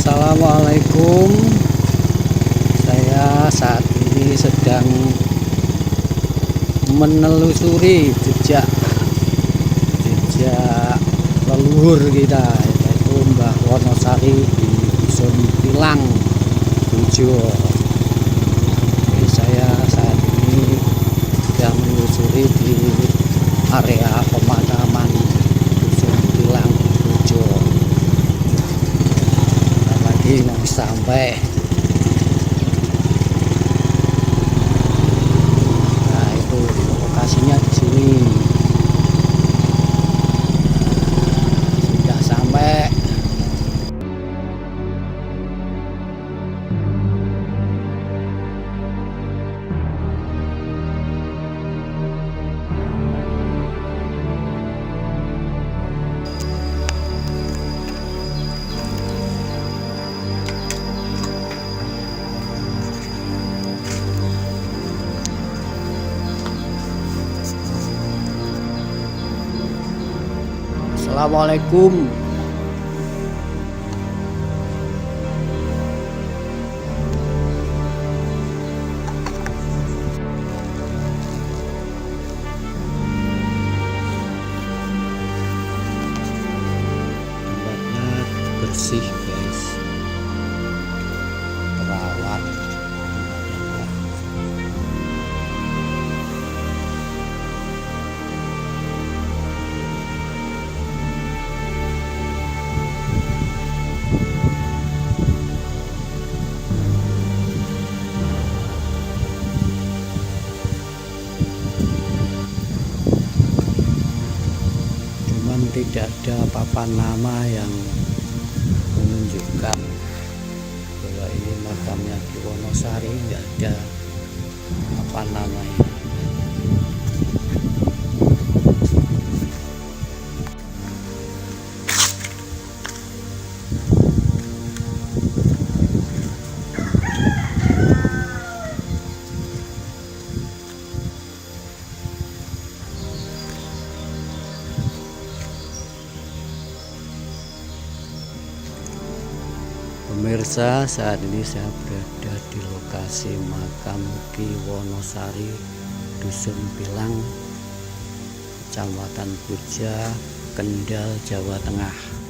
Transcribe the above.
Assalamualaikum. Saya saat ini sedang menelusuri jejak leluhur kita, yaitu Mbah Wonosari di Dusun Pilang, Bojo. Jadi saya saat ini sedang menelusuri di area pemakaman Dusun Pilang, Bojo. Lagi mau sampai. Nah, itu lokasinya di sini. Sudah sampai. Assalamualaikum. Tempatnya bersih, guys. Terawat. Tidak ada papan nama yang menunjukkan bahwa ini makamnya Ki Wonosari, tidak ada papan namanya. Pemirsa, saat ini saya berada di lokasi makam Ki Wonosari, Dusun Pilang, Kecamatan Puja, Kendal, Jawa Tengah.